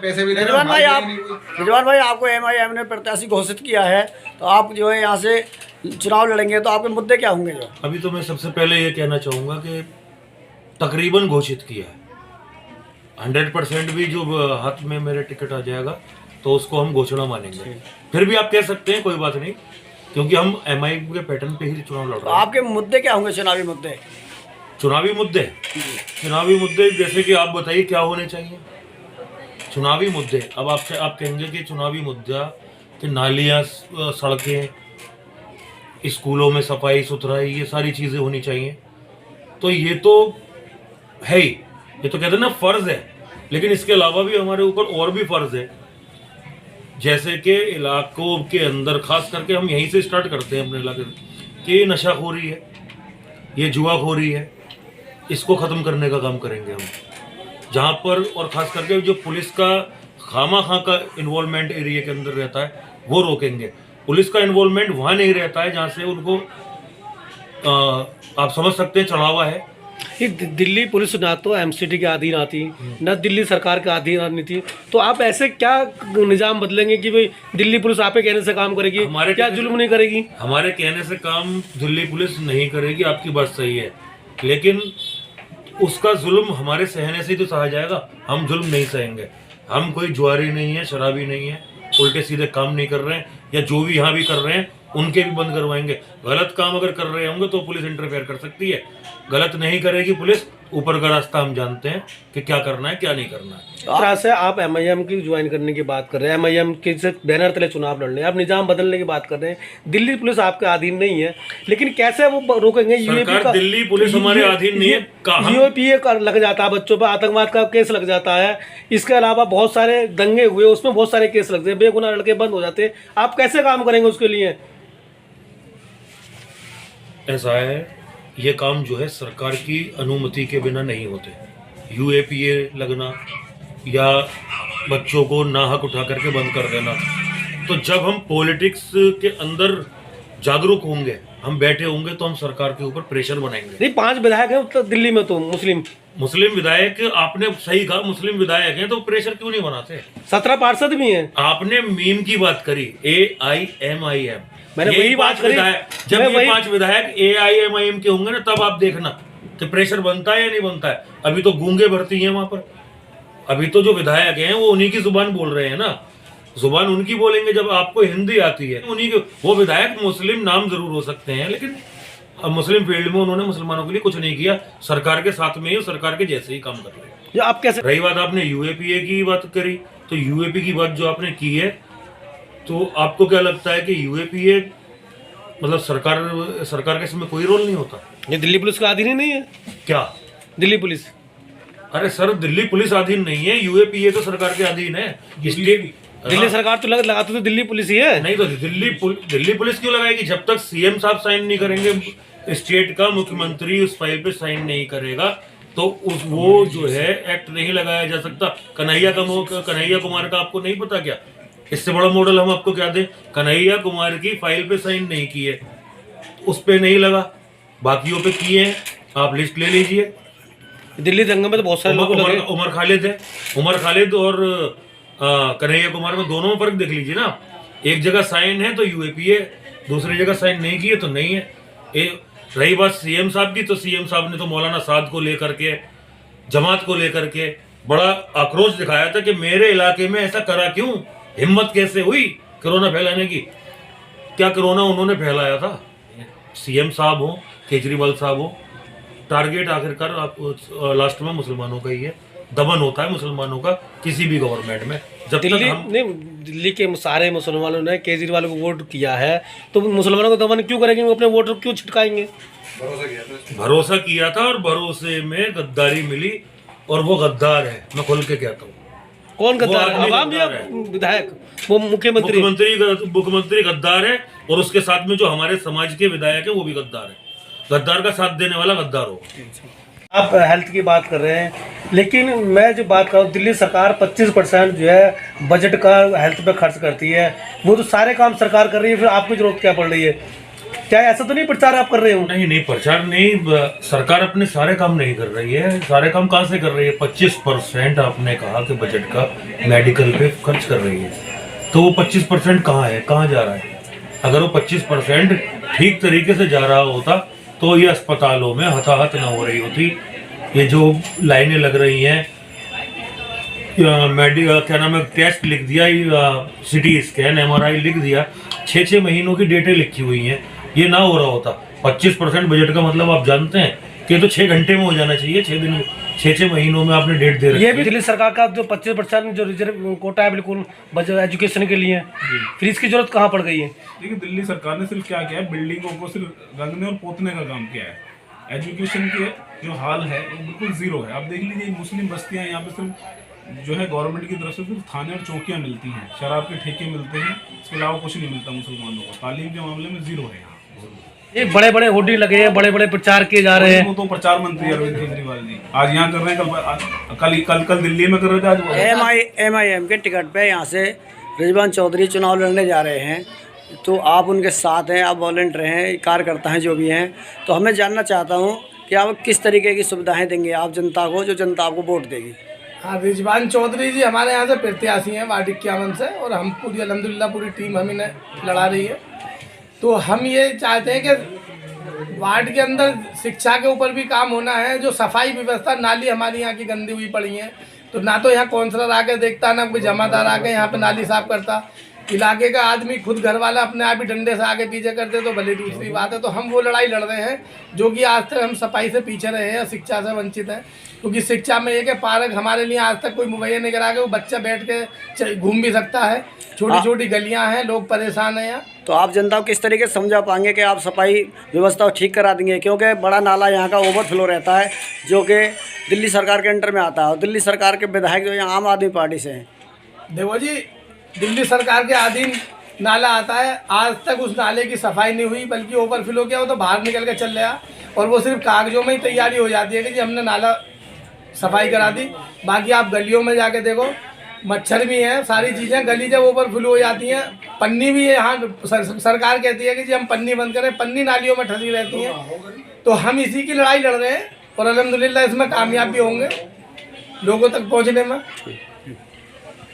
पैसे भी ले रहे रिजवान भाई हैं, आप नहीं कोई। रिजवान भाई आपको एमआईएम ने प्रत्याशी घोषित किया है, तो आप जो है यहाँ से चुनाव लड़ेंगे, तो आपके मुद्दे क्या होंगे? जो अभी तो मैं सबसे पहले ये कहना चाहूँगा कि तकरीबन घोषित किया है। 100% भी जो हाथ में मेरे टिकट आ जाएगा तो उसको हम घोषणा मानेंगे। फिर भी आप कह सकते हैं, कोई बात नहीं, क्योंकि हम एमआई के पैटर्न पे ही चुनाव लड़ तो रहे हैं। आपके मुद्दे क्या होंगे, चुनावी मुद्दे? चुनावी मुद्दे जैसे कि आप बताइए क्या होने चाहिए चुनावी मुद्दे। अब आपसे आप कहेंगे कि चुनावी मुद्दा कि नालियाँ, सड़कें, स्कूलों में सफाई सुथराई, ये सारी चीज़ें होनी चाहिए। तो ये तो है ही, ये तो कहते हैं ना फर्ज है, लेकिन इसके अलावा भी हमारे ऊपर और भी फर्ज है। जैसे कि इलाकों के अंदर, खास करके हम यहीं से स्टार्ट करते हैं अपने इलाके कि नशाखोरी है, ये जुआखोरी है, इसको ख़त्म करने का काम करेंगे हम। जहाँ पर, और ख़ास करके जो पुलिस का खामा का इन्वॉल्वमेंट एरिया के अंदर रहता है, वो रोकेंगे। पुलिस का इन्वॉल्वमेंट वहाँ नहीं रहता है जहाँ से उनको आप समझ सकते हैं चढ़ावा है। ये दिल्ली पुलिस ना तो एमसीडी के अधीन आती, ना दिल्ली सरकार के अधीन आनी थी, तो आप ऐसे क्या निजाम बदलेंगे कि भाई दिल्ली पुलिस आपके कहने से काम करेगी? हमारे क्या जुल्म नहीं करेगी? हमारे कहने से काम दिल्ली पुलिस नहीं करेगी, आपकी बात सही है, लेकिन उसका जुल्म हमारे सहने से ही तो सहा जाएगा। हम जुल्म नहीं सहेंगे। हम कोई जुआरी नहीं है, शराबी नहीं है, उल्टे सीधे काम नहीं कर रहे हैं, या जो भी यहाँ भी कर रहे हैं उनके भी बंद करवाएंगे। गलत काम अगर कर रहे होंगे तो पुलिस इंटरफेयर कर सकती है, गलत नहीं करेगी पुलिस। ऊपर का रास्ता हम जानते हैं कि क्या करना है क्या नहीं करना है। इस तरह से आप एमआईएम की ज्वाइन करने की बात कर रहे हैं, एमआईएम के से बैनर तले चुनाव लड़ रहे हैं, आप निजाम बदलने की बात कर रहे हैं। दिल्ली पुलिस आपके अधीन नहीं है, लेकिन कैसे वो रोकेंगे? सरकार दिल्ली पुलिस हमारे अधीन नहीं है। यूएपीए लग जाता है, बच्चों पर आतंकवाद का केस लग जाता है, इसके अलावा बहुत सारे दंगे हुए, उसमें बहुत सारे केस लगते हैं, बेगुनाह लड़के बंद हो जाते हैं। आप कैसे काम करेंगे उसके लिए? ऐसा है, ये काम जो है सरकार की अनुमति के बिना नहीं होते। यूएपीए लगना या बच्चों को नाहक उठा करके बंद कर देना, तो जब हम पॉलिटिक्स के अंदर जागरूक होंगे, हम बैठे होंगे, तो हम सरकार के ऊपर प्रेशर बनाएंगे। नहीं, 5 विधायक हैं उत्तर दिल्ली में, तो मुस्लिम विधायक, आपने सही कहा, मुस्लिम विधायक हैं, तो प्रेशर क्यों नहीं बनाते? 17 पार्षद भी हैं। आपने मीम की बात करी, AIMIM, मैंने वही बात करी। जब ये 5 विधायक AIMIM के होंगे ना, तब आप देखना कि प्रेशर बनता है या नहीं बनता है। अभी तो गूंगे भर्ती हैं वहां पर, अभी तो जो विधायक हैं वो उन्हीं की जुबान बोल रहे हैं ना, जुबान उनकी बोलेंगे जब आपको हिंदी आती है उन्हीं के। वो विधायक मुस्लिम नाम जरूर हो सकते हैं, लेकिन अब मुस्लिम फील्ड में उन्होंने मुसलमानों के लिए कुछ नहीं किया। सरकार के साथ में ही, सरकार के जैसे ही काम कर रहे हैं। जो आप कैसे, रही बात आपने यूएपीए की बात करी, तो यूएपी की बात जो आपने की है, तो आपको क्या लगता है कि यूएपीए मतलब सरकार के इसमें कोई रोल नहीं होता? ये दिल्ली पुलिस का अधीन ही नहीं है क्या? दिल्ली पुलिस? अरे सर, दिल्ली पुलिस अधीन नहीं है, यूएपीए तो सरकार के अधीन है। इसलिए दिल्ली सरकार तो लगाती तो दिल्ली पुलिस ही है। नहीं तो दिल्ली पुलिस क्यों लगाएगी? जब तक सीएम साहब साइन नहीं करेंगे, स्टेट का मुख्यमंत्री उस फाइल पे साइन नहीं करेगा, तो वो जो है एक्ट नहीं लगाया जा सकता। कन्हैया कुमार का आपको नहीं पता क्या? इससे बड़ा मॉडल हम आपको क्या दें? कन्हैया कुमार की फाइल पे साइन नहीं किए, उस पे नहीं लगा, बाकियों पे किए हैं। आप लिस्ट ले लीजिए। दिल्ली दंगे में तो बहुत सारे लोग लगे। उमर खालिद है, उमर खालिद और कन्हैया कुमार में दोनों में फर्क देख लीजिए ना। एक जगह साइन है तो यूएपीए, दूसरी जगह साइन नहीं किए तो नहीं है। रही बात सीएम साहब की, तो सीएम साहब ने तो मौलाना साद को लेकर के, जमात को लेकर के बड़ा आक्रोश दिखाया था कि मेरे इलाके में ऐसा करा क्यों, हिम्मत कैसे हुई कोरोना फैलाने की। क्या कोरोना उन्होंने फैलाया था? सीएम साहब हो, केजरीवाल साहब हो, टारगेट आखिरकार लास्ट में मुसलमानों का ही है। दमन होता है मुसलमानों का किसी भी गवर्नमेंट में। जब दिल्ली के सारे मुसलमानों ने केजरीवाल को वोट किया है, तो मुसलमानों को दमन क्यों करेंगे? वो अपने वोट क्यों छिटकाएंगे? भरोसा किया था और भरोसे में गद्दारी मिली, और वो गद्दार है, मैं खुल के कहता हूँ। कौन गद्दार है? आवाम या विधायक? वो मुख्यमंत्री गद्दार है, और उसके साथ में जो हमारे समाज के विधायक है वो भी गद्दार है। गद्दार का साथ देने वाला गद्दार हो। आप हेल्थ की बात कर रहे हैं, लेकिन मैं जो बात कर रहा हूँ, दिल्ली सरकार 25% जो है बजट का हेल्थ पे खर्च करती है, वो तो सारे काम सरकार कर रही है, फिर आपको जरूरत क्या पड़ रही है? क्या ऐसा तो नहीं प्रचार आप कर रहे हो? नहीं नहीं, प्रचार नहीं, सरकार अपने सारे काम नहीं कर रही है। सारे काम कहाँ से कर रही है? 25% आपने कहा कि बजट का मेडिकल पे खर्च कर रही है, तो वो 25% कहाँ है, कहाँ जा रहा है? अगर वो 25% ठीक तरीके से जा रहा होता तो ये अस्पतालों में हताहत ना हो रही होती। ये जो लाइनें लग रही हैं, क्या नाम है, टेस्ट लिख दिया, सिटी स्कैन, MRI लिख दिया, 6 महीनों की डेटें लिखी हुई हैं, ये ना हो रहा होता। 25% बजट का मतलब आप जानते हैं कि ये तो 6 घंटे में हो जाना चाहिए, 6 दिन, 6 महीनों में आपने डेट दे रखी ये भी है। दिल्ली सरकार का जो 25% जो रिजर्व कोटा है बिल्कुल बजट एजुकेशन के लिए, फिर इसकी जरूरत कहाँ पड़ गई है? देखिए, दिल्ली सरकार ने सिर्फ क्या किया है, बिल्डिंगों को सिर्फ रंगने और पोतने का काम किया है। एजुकेशन के जो हाल है वो बिल्कुल जीरो है। आप देख लीजिए, मुस्लिम बस्तियां, यहाँ पे सिर्फ जो है गवर्नमेंट की तरफ से सिर्फ थाने और चौकियां मिलती हैं, शराब के ठेके मिलते हैं, इसके अलावा कुछ नहीं मिलता मुसलमानों को। तालीम के मामले में जीरो है यहाँ। ये बड़े बड़े होर्डिंग लगे हैं, बड़े बड़े प्रचार किए जा रहे हैं। वो तो प्रचार मंत्री अरविंद केजरीवाल जी आज यहाँ कर रहे हैं, कल दिल्ली में कर रहे थे, आज MIM के टिकट पे यहाँ से रिजवान चौधरी चुनाव लड़ने जा रहे हैं, तो आप उनके साथ हैं, आप वॉलंटियर हैं, कार्यकर्ता हैं, जो भी हैं, तो हमें जानना चाहता हूँ कि आप किस तरीके की सुविधाएं देंगे आप जनता को, जो जनता आपको वोट देगी। हाँ, रिजवान चौधरी जी हमारे यहाँ से प्रत्याशी हैं वार्ड 51 से, और हम पूरी अल्हम्दुलिल्लाह पूरी टीम हम इन्हें लड़ा रही है। तो हम ये चाहते हैं कि वार्ड के अंदर शिक्षा के ऊपर भी काम होना है, जो सफाई व्यवस्था, नाली हमारी यहाँ की गंदी हुई पड़ी है, तो ना तो यहाँ काउंसलर आके देखता, ना कोई जमादार आके यहाँ पे नाली साफ करता। इलाके का आदमी खुद घर वाला अपने आप ही डंडे से आगे पीछे करते तो भले दूसरी बात है। तो हम वो लड़ाई लड़ रहे हैं जो कि आज तक हम सफाई से पीछे रहे हैं, शिक्षा से वंचित हैं। क्योंकि शिक्षा में एक है, पार्क हमारे लिए आज तक कोई मुहैया नहीं करा के, वो बच्चा बैठ के घूम भी सकता है, छोटी छोटी गलियां हैं, लोग परेशान हैं यहाँ। तो आप जनता को किस तरीके से समझा पाएंगे कि आप सफाई व्यवस्था को ठीक करा देंगे? क्योंकि बड़ा नाला यहाँ का ओवरफ्लो रहता है, जो कि दिल्ली सरकार के अंडर में आता है, और दिल्ली सरकार के विधायक जो यहाँ आम आदमी पार्टी से हैं। देखो जी, दिल्ली सरकार के अधीन नाला आता है, आज तक उस नाले की सफाई नहीं हुई, बल्कि ओवरफ्लो किया, वो तो बाहर निकल के चल गया, और वो सिर्फ कागजों में ही तैयारी हो जाती है कि जी हमने नाला सफाई करा दी। बाकी आप गलियों में जाके देखो, मच्छर भी हैं, सारी चीज़ें, गली जब ओवरफ्लो हो जाती हैं, पन्नी भी है यहाँ, सरकार कहती है कि जी हम पन्नी बंद करें, पन्नी नालियों में फंसी रहती हैं। तो हम इसी की लड़ाई लड़ रहे हैं, और अल्हम्दुलिल्लाह इसमें कामयाब भी होंगे लोगों तक पहुँचने में।